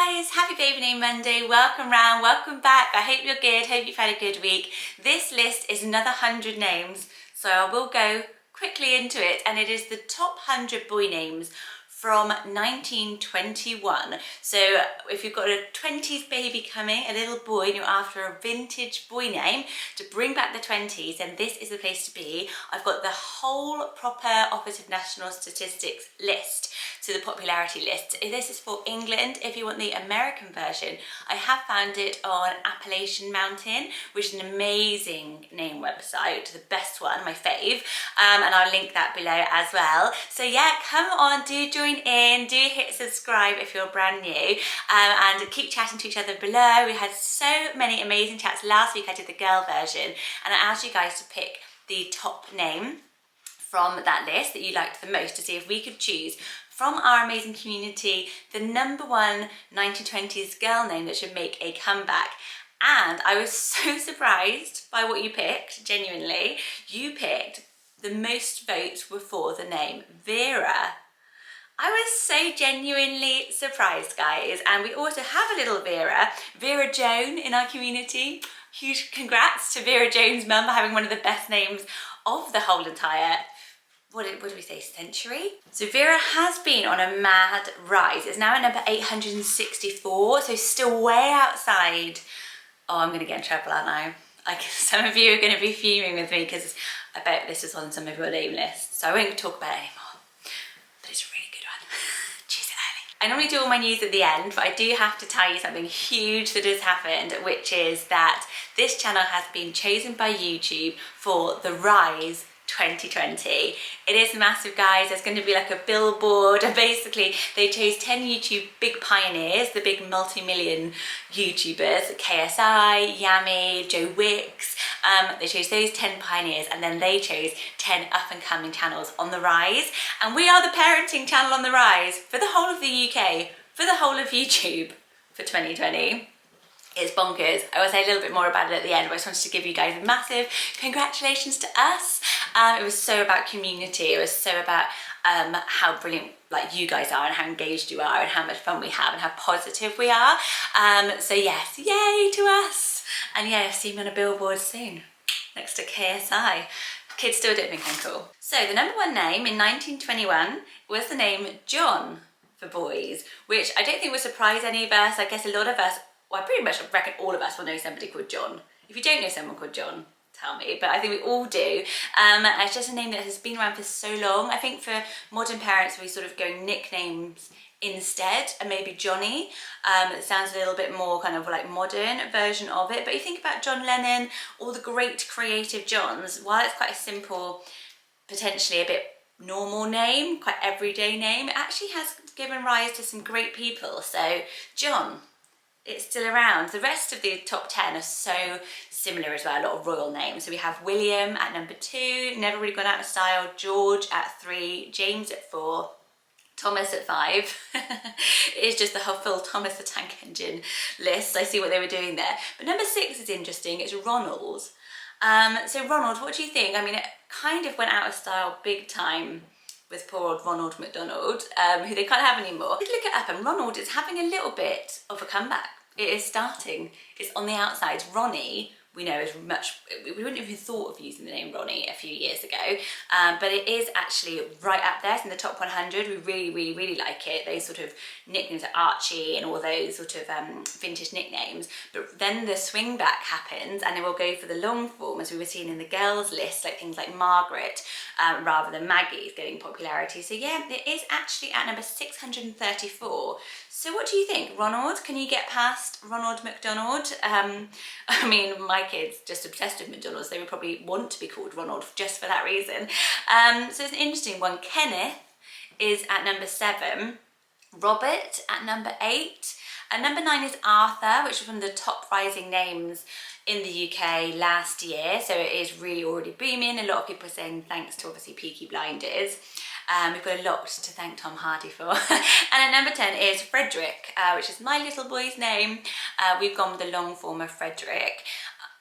guys, happy baby name Monday. Welcome round, welcome back. I hope you're good, hope you've had a good week. This list is another 100 names, so I will go quickly into it, and it is the top 100 boy names from 1921. So if you've got a 20s baby coming, a little boy, and you're after a vintage boy name to bring back the 20s, then this is the place to be. I've got the whole proper Office of National Statistics list, so the popularity list. This is for England. If you want the American version, I have found it on Appalachian Mountain, which is an amazing name website, the best one, my fave, and I'll link that below as well. So yeah, come on, do join in, do hit subscribe if you're brand new, and keep chatting to each other below. We had so many amazing chats. Last week I did the girl version, and I asked you guys to pick the top name from that list that you liked the most, to see if we could choose from our amazing community the #1 1920s girl name that should make a comeback. And I was so surprised by what you picked. Genuinely, you picked the most votes were for the name Vera. I was so genuinely surprised, guys. And we also have a little Vera Joan in our community. Huge congrats to Vera Joan's mum for having one of the best names of the whole entire, what did we say, century? So Vera has been on a mad rise. It's now at number 864, so still way outside. Oh, I'm gonna get in trouble, aren't I? Some of you are gonna be fuming with me because I bet this is on some of your name lists, so I won't talk about it anymore. But it's a really good one. Choose it early. I normally do all my news at the end, but I do have to tell you something huge that has happened, which is that this channel has been chosen by YouTube for the Rise 2020. It is massive, guys. There's going to be like a billboard, and basically they chose 10 YouTube big pioneers, the big multi-million YouTubers, KSI, Yami, Joe Wicks. They chose those 10 pioneers, and then they chose 10 up-and-coming channels on the rise, and we are the parenting channel on the rise for the whole of the UK, for the whole of YouTube for 2020. It's bonkers. I will say a little bit more about it at the end, but I just wanted to give you guys a massive congratulations to us. It was so about community. It was so about how brilliant you guys are, and how engaged you are, and how much fun we have, and how positive we are. So yes, yay to us. And yeah, see me on a billboard soon next to KSI. Kids still don't think I'm cool. So the #1 name in 1921 was the name John for boys, which I don't think would surprise any of us. I guess a lot of us, well, I pretty much reckon all of us will know somebody called John. If you don't know someone called John, tell me, but I think we all do. It's just a name that has been around for so long. I think for modern parents, we sort of go nicknames instead, and maybe Johnny. It sounds a little bit more kind of like modern version of it, but you think about John Lennon, all the great creative Johns, while it's quite a simple, potentially a bit normal name, quite everyday name, it actually has given rise to some great people. So John, it's still around. The rest of the top 10 are so similar as well, a lot of royal names. So we have William at #2, never really gone out of style, George at 3, James at 4, Thomas at 5. It is just the whole full Thomas the Tank Engine list. I see what they were doing there. But #6 is interesting, it's Ronald. So Ronald, what do you think? I mean, it kind of went out of style big time with poor old Ronald McDonald, who they can't have anymore. I did look it up, and Ronald is having a little bit of a comeback. It is starting. It's on the outside. Ronnie, we know, is much, we wouldn't have even thought of using the name Ronnie a few years ago, but it is actually right up there. It's in the top 100. We really like it. Those sort of nicknames like Archie and all those sort of vintage nicknames. But then the swing back happens, and then we'll go for the long form, as we were seeing in the girls list, like things like Margaret, rather than Maggie's getting popularity. So yeah, it is actually at number 634. So what do you think, Ronald? Can you get past Ronald McDonald? I mean, my kids just obsessed with McDonald's. They would probably want to be called Ronald just for that reason. So it's an interesting one. Kenneth is at #7. Robert at #8. And #9 is Arthur, which was one of the top rising names in the UK last year. So it is really already booming. A lot of people are saying thanks to obviously Peaky Blinders. We've got a lot to thank Tom Hardy for. And at #10 is Frederick, which is my little boy's name. We've gone with the long form of Frederick,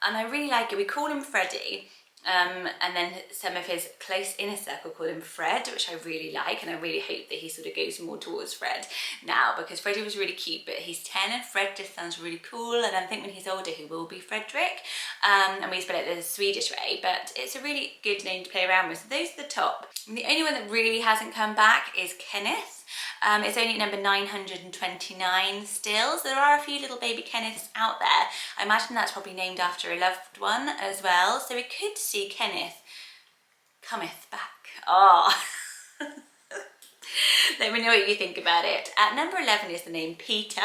and I really like it. We call him Freddie, And then some of his close inner circle call him Fred, which I really like, and I really hope that he sort of goes more towards Fred now, because Freddie was really cute, but he's 10 and Fred just sounds really cool, and I think when he's older he will be Frederick, and we spell it the Swedish way, but it's a really good name to play around with. So those are the top. And the only one that really hasn't come back is Kenneth. It's only at number 929 still, so there are a few little baby Kenneths out there. I imagine that's probably named after a loved one as well, so we could see Kenneth cometh back. Oh, let me know what you think about it. At number 11 is the name Peter.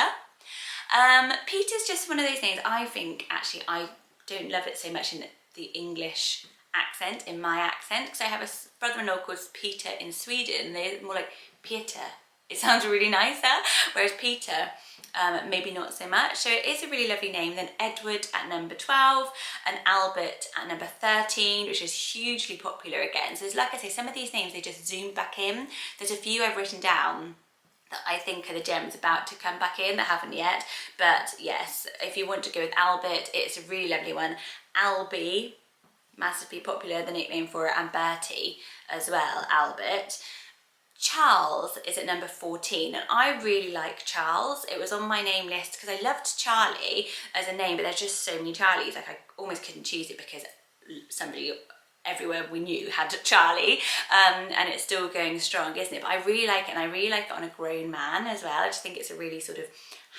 Peter's just one of those names, I think, actually, I don't love it so much in the English accent, in my accent, because I have a brother-in-law called Peter in Sweden. They're more like Peter. It sounds really nicer, whereas Peter, maybe not so much. So it is a really lovely name. Then Edward at number 12 and Albert at number 13, which is hugely popular again. So like I say, some of these names, they just zoomed back in. There's a few I've written down that I think are the gems about to come back in that haven't yet. But yes, if you want to go with Albert, it's a really lovely one. Albie, massively popular, the nickname for it, and Bertie as well, Albert. Charles is at number 14, and I really like Charles. It was on my name list because I loved Charlie as a name, but there's just so many Charlies, like I almost couldn't choose it because somebody everywhere we knew had Charlie, and it's still going strong, isn't it? But I really like it, and I really like it on a grown man as well. I just think it's a really sort of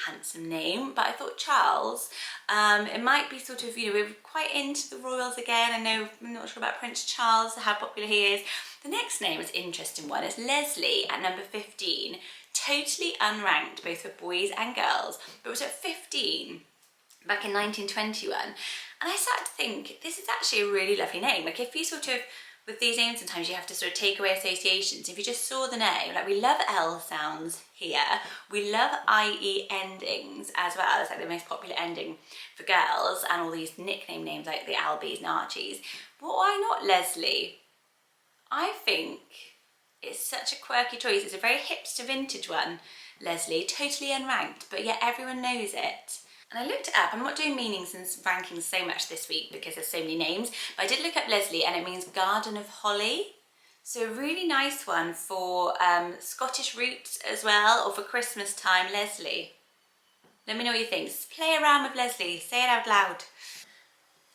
handsome name. But I thought Charles, it might be sort of, you know, we're quite into the royals again. I know, I'm not sure about Prince Charles, how popular he is. The next name is an interesting one. It's Leslie at number 15. Totally unranked, both for boys and girls, but it was at 15 back in 1921. And I started to think, this is actually a really lovely name. Like, if you sort of, with these names, sometimes you have to sort of take away associations. If you just saw the name, like, we love L sounds here. We love IE endings as well. It's like the most popular ending for girls, and all these nickname names like the Albies and Archies. But why not Leslie? I think it's such a quirky choice. It's a very hipster vintage one, Leslie, totally unranked, but yet everyone knows it. And I looked it up. I'm not doing meanings and rankings so much this week because there's so many names, but I did look up Leslie, and it means Garden of Holly. So a really nice one for Scottish roots as well, or for Christmas time, Leslie. Let me know what you think. Just play around with Leslie, say it out loud.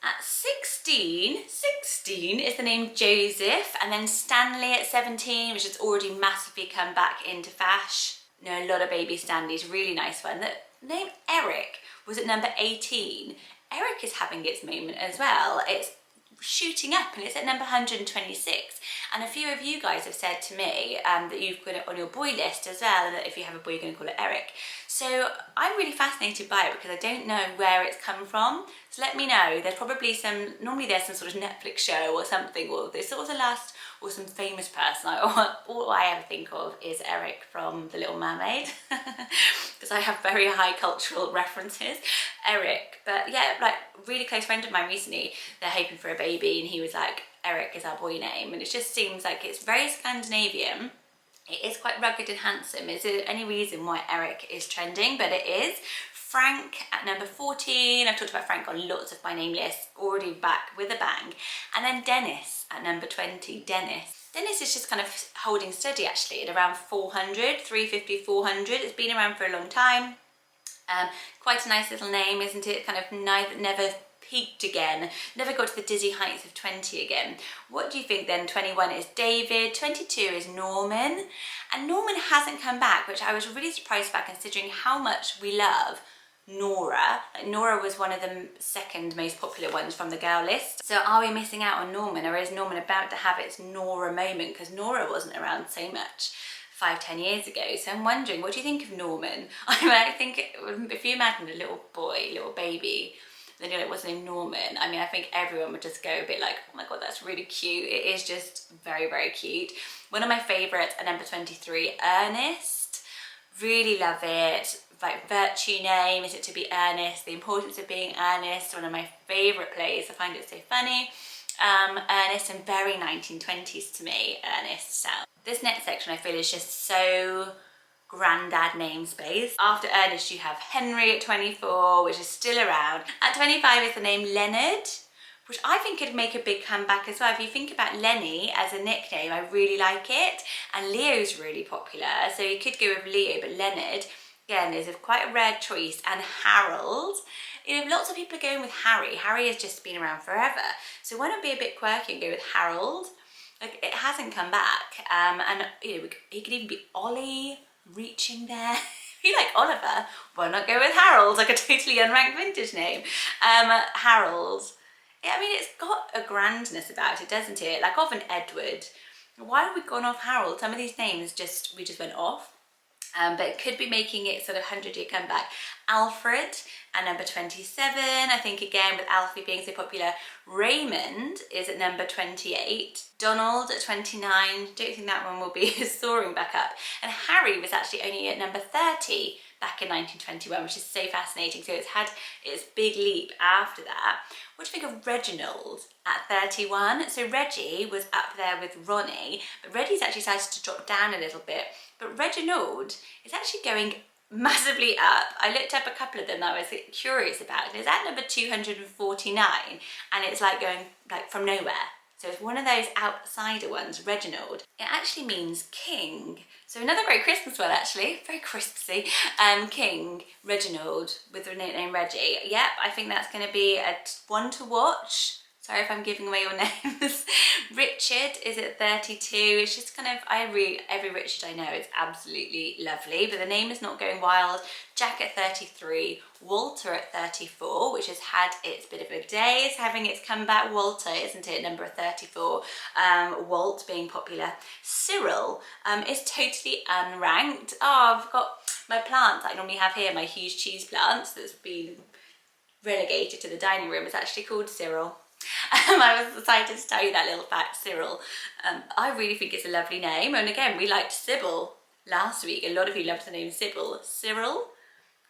At 16 is the name Joseph, and then Stanley at 17, which has already massively come back into fash. You know, a lot of baby Stanleys, really nice one. The name Eric was at number 18. Eric is having its moment as well. It's shooting up, and it's at number 126. And a few of you guys have said to me that you've got it on your boy list as well, and that if you have a boy, you're going to call it Eric. So I'm really fascinated by it because I don't know where it's come from. So let me know. There's probably normally there's some sort of Netflix show or something, or this was the last, or some famous person. All I ever think of is Eric from The Little Mermaid, because I have very high cultural references. Eric, but yeah, like, really close friend of mine recently, they're hoping for a baby, and he was like, Eric is our boy name, and it just seems like it's very Scandinavian. It is quite rugged and handsome. Is there any reason why Eric is trending? But it is. Frank at number 14. I've talked about Frank on lots of my name lists, already back with a bang. And then Dennis at number 20. Dennis is just kind of holding steady actually at around 400, 350, 400. It's been around for a long time. Quite a nice little name, isn't it? Kind of never peaked again, never got to the dizzy heights of 20 again. What do you think then? 21 is David, 22 is Norman, and Norman hasn't come back, which I was really surprised about considering how much we love Nora. Like, Nora was one of the second most popular ones from the girl list. So are we missing out on Norman, or is Norman about to have its Nora moment? Because Nora wasn't around so much 5-10 years ago. So I'm wondering, what do you think of Norman? I mean, I think if you imagine a little boy, little baby, then you're like, what's his name, Norman? I mean, I think everyone would just go a bit like, oh my god, that's really cute. It is just very, very cute. One of my favourites at number 23, Ernest. Really love it. Like, virtue name, is it to be earnest? The importance of being earnest. One of my favourite plays. I find it so funny. Ernest, and very 1920s to me, Ernest sound. This next section I feel is just so granddad name space. After Ernest you have Henry at 24, which is still around. At 25 is the name Leonard, which I think could make a big comeback as well. If you think about Lenny as a nickname, I really like it, and Leo's really popular, so you could go with Leo, but Leonard, again, is quite a rare choice. And Harold, you know, lots of people are going with Harry. Harry has just been around forever, so why not be a bit quirky and go with Harold? Like, it hasn't come back, and you know, he could even be Ollie, reaching there. If you like Oliver, why not go with Harold, like a totally unranked vintage name? Harold. Yeah, I mean, it's got a grandness about it, doesn't it? Like, of an Edward. Why have we gone off Harold? Some of these names we just went off. But it could be making it sort of 100-year comeback. Alfred at number 27, I think, again with Alfie being so popular. Raymond is at number 28. Donald at 29, don't think that one will be soaring back up. And Harry was actually only at number 30 back in 1921, which is so fascinating. So it's had its big leap after that. What do you think of Reginald at 31? So Reggie was up there with Ronnie, but Reggie's actually started to drop down a little bit. But Reginald is actually going massively up. I looked up a couple of them that I was curious about, and it's at number 249, and it's like going like from nowhere. So it's one of those outsider ones, Reginald. It actually means king. So another great Christmas one, actually, very Christmassy. King, Reginald, with the name Reggie. Yep, I think that's going to be a one to watch. Sorry if I'm giving away your names. Richard is at 32. It's just kind of, every Richard I know is absolutely lovely, but the name is not going wild. Jack at 33, Walter at 34, which has had its bit of a day. It's having its comeback. Walter, isn't it? Number 34. Walt being popular. Cyril is totally unranked. Oh, I've got my plants I normally have here, my huge cheese plants that's been relegated to the dining room. It's actually called Cyril. I was excited to tell you that little fact, Cyril. I really think it's a lovely name, and again, we liked Sybil last week. A lot of you loved the name Sybil. Cyril,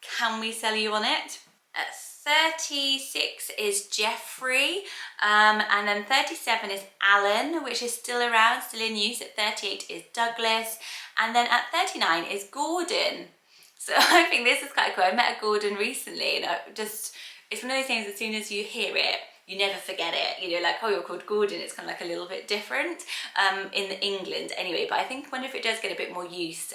can we sell you on it? At 36 is Jeffrey, and then 37 is Alan, which is still around, still in use. At 38 is Douglas, and then at 39 is Gordon. So I think this is quite cool. I met a Gordon recently, and it's one of those things, as soon as you hear it, you never forget it. You know, like, oh, you're called Gordon, it's kind of like a little bit different in England anyway, but I wonder if it does get a bit more use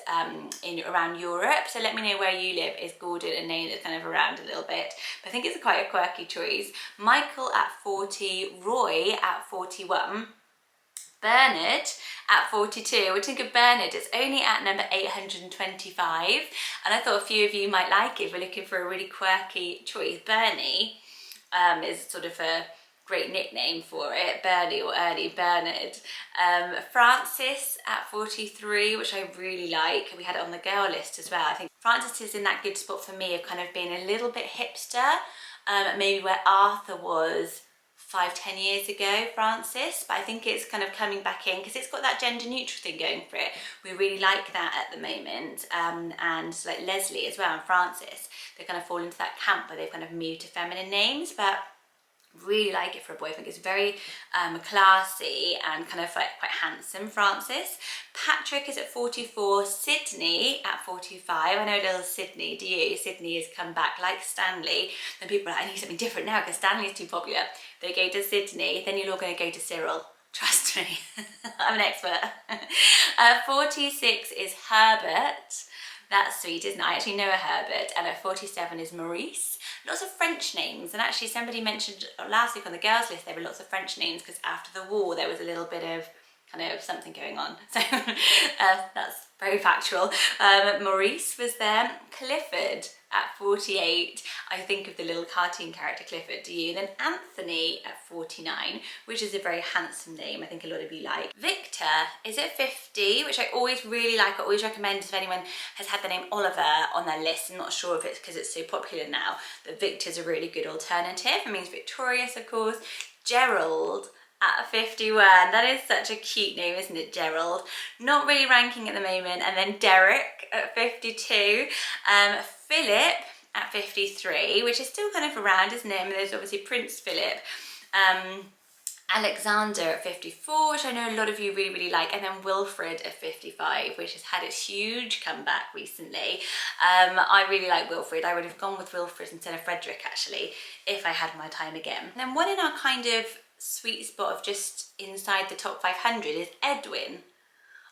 around Europe. So let me know where you live. Is Gordon a name that's kind of around a little bit? But I think it's quite a quirky choice. Michael at 40, Roy at 41, Bernard at 42. What do you think of Bernard? It's only at number 825, and I thought a few of you might like it if we're looking for a really quirky choice. Bernie is sort of a great nickname for it, Bernie or Ernie, Bernard. Francis at 43, which I really like. We had it on the girl list as well. I think Francis is in that good spot for me of kind of being a little bit hipster, maybe where Arthur was 5-10 years ago, Francis, but I think it's kind of coming back in because it's got that gender neutral thing going for it. We really like that at the moment, and like Leslie as well and Francis, they kind of fall into that camp where they've kind of moved to feminine names, but really like it for a boy. I think it's very classy and kind of like quite handsome. Francis. Patrick is at 44, Sydney at 45. I know little Sydney, do you? Sydney has come back like Stanley. Then people are like, I need something different now because Stanley is too popular. They go to Sydney, then you're all going to go to Cyril. Trust me, I'm an expert. 46 is Herbert. That's sweet, isn't it? I actually know a Herbert. And at 47 is Maurice. Lots of French names, and actually somebody mentioned last week on the girls list there were lots of French names because after the war there was a little bit of kind of something going on, so that's very factual. Maurice was there. Clifford at 48, I think of the little cartoon character Clifford, do you? Then Anthony at 49, which is a very handsome name, I think a lot of you like. Victor is at 50, which I always really like. I always recommend if anyone has had the name Oliver on their list. I'm not sure if it's because it's so popular now, but Victor's a really good alternative. It means victorious, of course. Gerald at 51, that is such a cute name, isn't it, Gerald? Not really ranking at the moment. And then Derek at 52, Philip at 53, which is still kind of around, isn't it? I mean, there's obviously Prince Philip, Alexander at 54, which I know a lot of you really, really like, and then Wilfred at 55, which has had its huge comeback recently. I really like Wilfred. I would have gone with Wilfred instead of Frederick, actually, if I had my time again. And then one in our kind of sweet spot of just inside the top 500 is Edwin.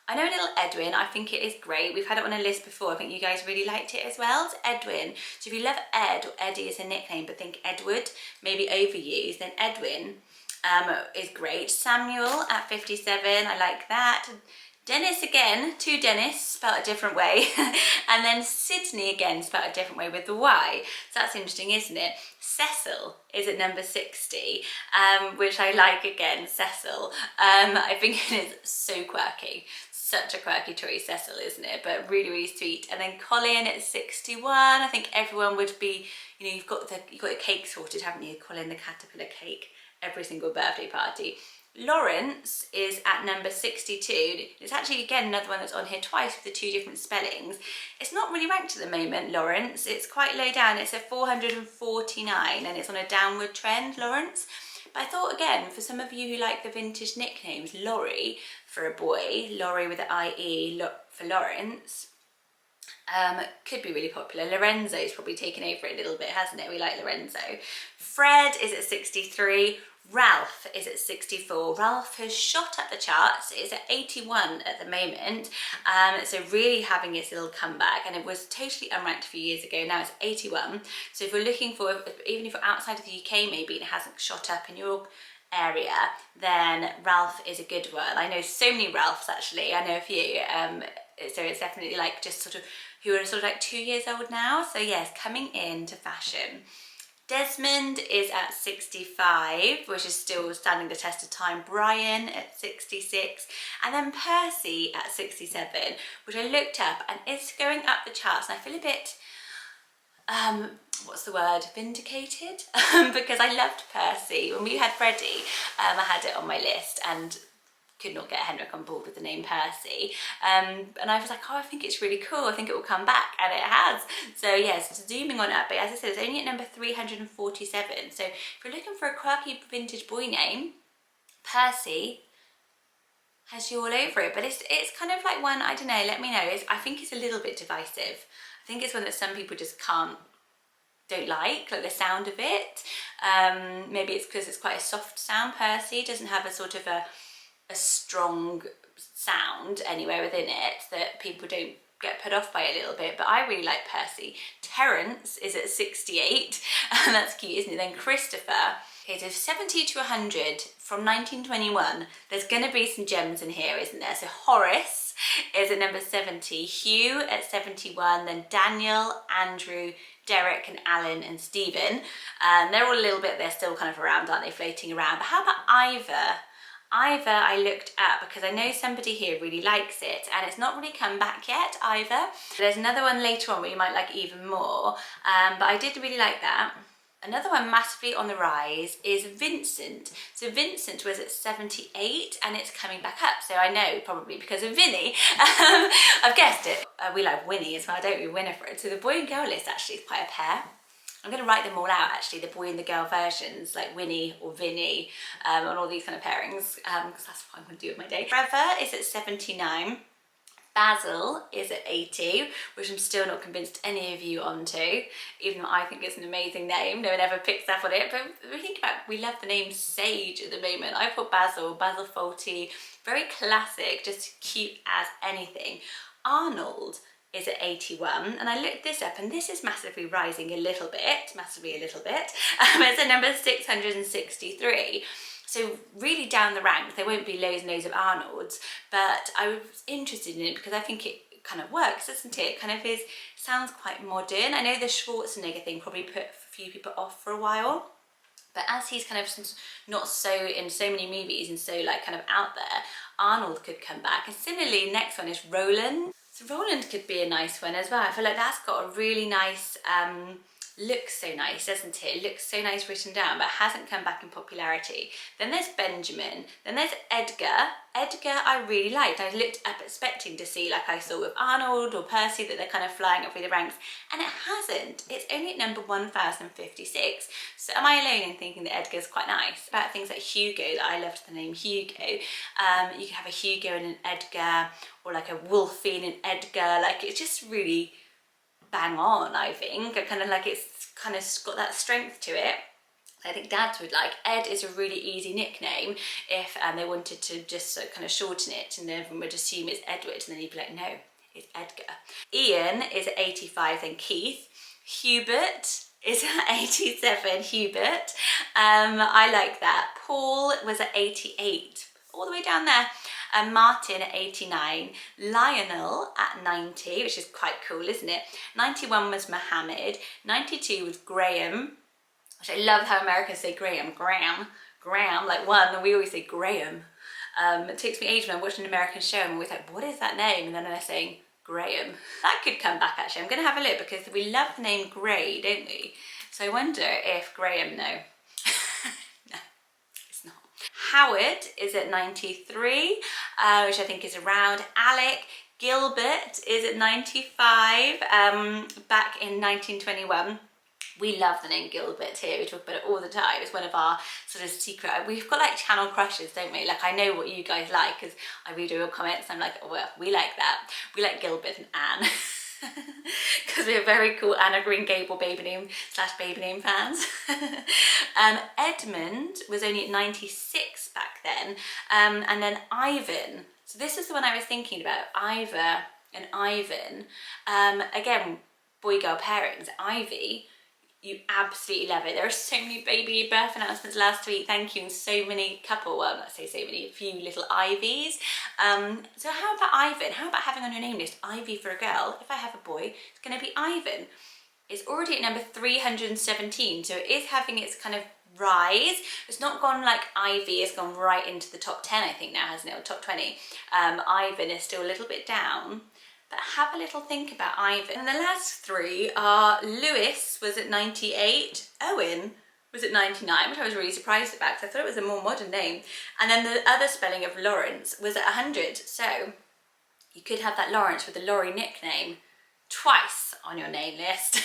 I know little Edwin, I think it is great. We've had it on a list before. I think you guys really liked it as well. It's Edwin. So if you love Ed or Eddie as a nickname, but think Edward, maybe overused, then Edwin is great. Samuel at 57, I like that. Dennis again, two Dennis, spelled a different way. And then Sydney again, spelled a different way with the Y. So that's interesting, isn't it? Cecil is at number 60, which I like again, Cecil. I think it is so quirky. Such a quirky choice, Cecil, isn't it? But really, really sweet. And then Colin at 61. I think everyone would be, you know, you've got your cake sorted, haven't you? Colin the caterpillar cake, every single birthday party. Lawrence is at number 62. It's actually, again, another one that's on here twice with the two different spellings. It's not really ranked at the moment, Lawrence. It's quite low down. It's at 449 and it's on a downward trend, Lawrence. But I thought, again, for some of you who like the vintage nicknames, Laurie for a boy, Laurie with the I-E for Lawrence, could be really popular. Lorenzo's probably taken over it a little bit, hasn't it? We like Lorenzo. Fred is at 63. Ralph is at 64. Ralph has shot up the charts. It's at 81 at the moment. So really having its little comeback, and it was totally unranked a few years ago. Now it's 81. So if we're looking for, even if you're outside of the UK maybe and it hasn't shot up in your area, then Ralph is a good one. I know so many Ralphs actually. I know a few. So it's definitely like just sort of who are sort of like 2 years old now. So yes, coming into fashion. Desmond is at 65, which is still standing the test of time. Brian at 66, and then Percy at 67, which I looked up and it's going up the charts. And I feel a bit, what's the word, vindicated? Because I loved Percy. When we had Freddie, I had it on my list and could not get Henrik on board with the name Percy. And I was like, oh, I think it's really cool. I think it will come back, and it has. So yes, zooming on up, but as I said, it's only at number 347. So if you're looking for a quirky vintage boy name, Percy has you all over it. But it's kind of like one, I don't know, let me know. I think it's a little bit divisive. I think it's one that some people just don't like the sound of it. Maybe it's because it's quite a soft sound. Percy doesn't have a sort of a strong sound anywhere within it that people don't get put off by a little bit, but I really like Percy. Terence is at 68, and that's cute, isn't it? Then Christopher. Okay, so 70 to 100 from 1921. There's going to be some gems in here, isn't there? So Horace is at number 70, Hugh at 71, then Daniel, Andrew, Derek and Alan and Stephen. They're all a little bit, they're still kind of around, aren't they, floating around. But how about Ivor? Ivor I looked at because I know somebody here really likes it, and it's not really come back yet, Ivor. There's another one later on where you might like even more, but I did really like that. Another one massively on the rise is Vincent. So Vincent was at 78 and it's coming back up. So I know probably because of Vinny. I've guessed it. We like Winnie as well, don't we? Winifred. So the boy and girl list actually is quite a pair. I'm going to write them all out actually, the boy and the girl versions, like Winnie or Vinny, on all these kind of pairings, because that's what I'm going to do with my day. Trevor is at 79. Basil is at 80, which I'm still not convinced any of you onto, even though I think it's an amazing name. No one ever picks up on it, but we think about, we love the name Sage at the moment. I put Basil Fawlty, very classic, just cute as anything. Arnold is at 81, and I looked this up, and this is massively rising a little bit, it's at number 663. So really down the ranks, there won't be loads and loads of Arnolds, but I was interested in it because I think it kind of works, doesn't it? It kind of sounds quite modern. I know the Schwarzenegger thing probably put a few people off for a while, but as he's kind of not so in so many movies and so like kind of out there, Arnold could come back. And similarly, next one is Roland. So Roland could be a nice one as well. I feel like that's got a really nice looks so nice, doesn't it? It looks so nice written down, but hasn't come back in popularity. Then there's Benjamin, then there's Edgar. Edgar I really liked. I looked up expecting to see, like I saw with Arnold or Percy, that they're kind of flying up through the ranks, and it hasn't. It's only at number 1056. So am I alone in thinking that Edgar's quite nice? About things like Hugo, that I loved the name Hugo. You could have a Hugo and an Edgar, or like a Wolfie and an Edgar. Like, it's just really bang on, I think. I kind of like, it's kind of got that strength to it. I think dads would like. Ed is a really easy nickname if they wanted to just kind of shorten it, and everyone would assume it's Edward, and then you'd be like, no, it's Edgar. Ian is at 85, then Keith. Hubert is at 87, Hubert. I like that. Paul was at 88, all the way down there. Martin at 89, Lionel at 90, which is quite cool, isn't it? 91 was Mohammed, 92 was Graham, which I love how Americans say Graham, like one, and we always say Graham. It takes me ages when I watch an American show and I'm always like, what is that name? And then they're saying Graham. That could come back actually. I'm going to have a look because we love the name Gray, don't we? So I wonder if Graham, no. Howard is at 93, which I think is around. Alec Gilbert is at 95, back in 1921. We love the name Gilbert here, we talk about it all the time. It's one of our sort of secret, we've got like channel crushes, don't we? Like, I know what you guys like because I read all your comments and I'm like, oh well, we like that. We like Gilbert and Anne. Because we're very cool Anna Green Gable baby name / baby name fans. Edmund was only at 96 back then, and then Ivan. So this is the one I was thinking about, Ivor and Ivan. Again, boy-girl pairings. Ivy, you absolutely love it. There are so many baby birth announcements last week, thank you, and so many couple, well, not say so many, a few little Ivies. So how about Ivan? How about having on your name list Ivy for a girl? If I have a boy, it's going to be Ivan. It's already at number 317, so it is having its kind of rise. It's not gone like Ivy, it's gone right into the top 10, I think now, hasn't it, or top 20. Ivan is still a little bit down. But have a little think about Ivan. And the last three are Lewis was at 98, Owen was at 99, which I was really surprised about because I thought it was a more modern name. And then the other spelling of Lawrence was at 100. So you could have that Lawrence with the Laurie nickname twice on your name list.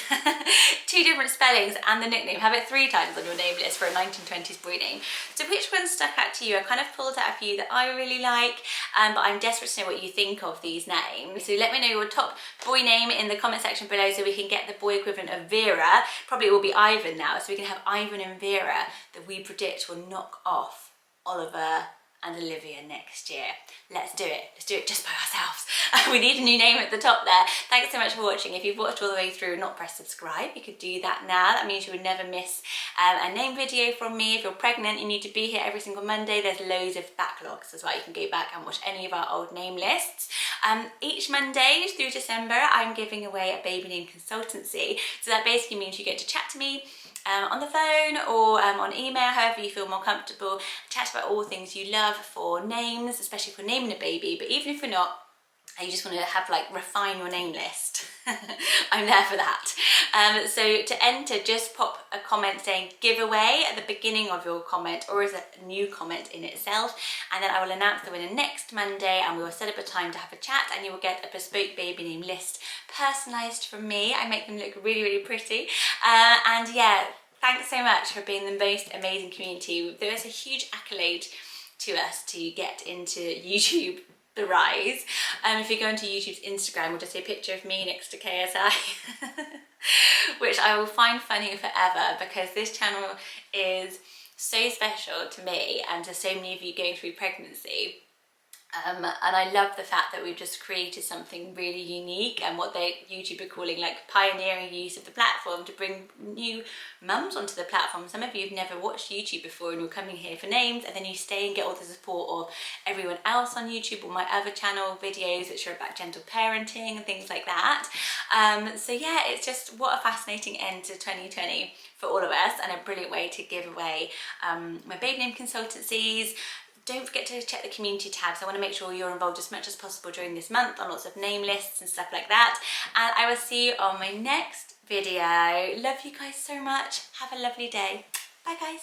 Two different spellings and the nickname. Have it 3 times on your name list for a 1920s boy name. So which one stuck out to you? I kind of pulled out a few that I really like, but I'm desperate to know what you think of these names. So let me know your top boy name in the comment section below so we can get the boy equivalent of Vera. Probably it will be Ivan now, so we can have Ivan and Vera that we predict will knock off Oliver and Olivia next year. Let's do it. Let's do it just by ourselves. We need a new name at the top there. Thanks so much for watching. If you've watched all the way through and not pressed subscribe, you could do that now. That means you would never miss a name video from me. If you're pregnant, you need to be here every single Monday. There's loads of backlogs as well. You can go back and watch any of our old name lists. Each Monday through December, I'm giving away a baby name consultancy. So that basically means you get to chat to me on the phone or on email, however you feel more comfortable. Chat about all things you love for names, especially for naming a baby, but even if you're not, and you just want to have like refine your name list, I'm there for that. So to enter, just pop a comment saying giveaway at the beginning of your comment, or as a new comment in itself, and then I will announce the winner next Monday and we will set up a time to have a chat and you will get a bespoke baby name list personalised from me. I make them look really, really pretty. And yeah, thanks so much for being the most amazing community. There is a huge accolade to us to get into YouTube, the rise. If you go into YouTube's Instagram, we'll just see a picture of me next to KSI, which I will find funny forever because this channel is so special to me and to so many of you going through pregnancy. And I love the fact that we've just created something really unique and what YouTube are calling like pioneering use of the platform to bring new mums onto the platform. Some of you have never watched YouTube before and you're coming here for names, and then you stay and get all the support of everyone else on YouTube or my other channel videos which are about gentle parenting and things like that. So yeah, it's just what a fascinating end to 2020 for all of us, and a brilliant way to give away my baby name consultancies. Don't forget to check the community tabs. I want to make sure you're involved as much as possible during this month on lots of name lists and stuff like that. And I will see you on my next video. Love you guys so much. Have a lovely day. Bye guys.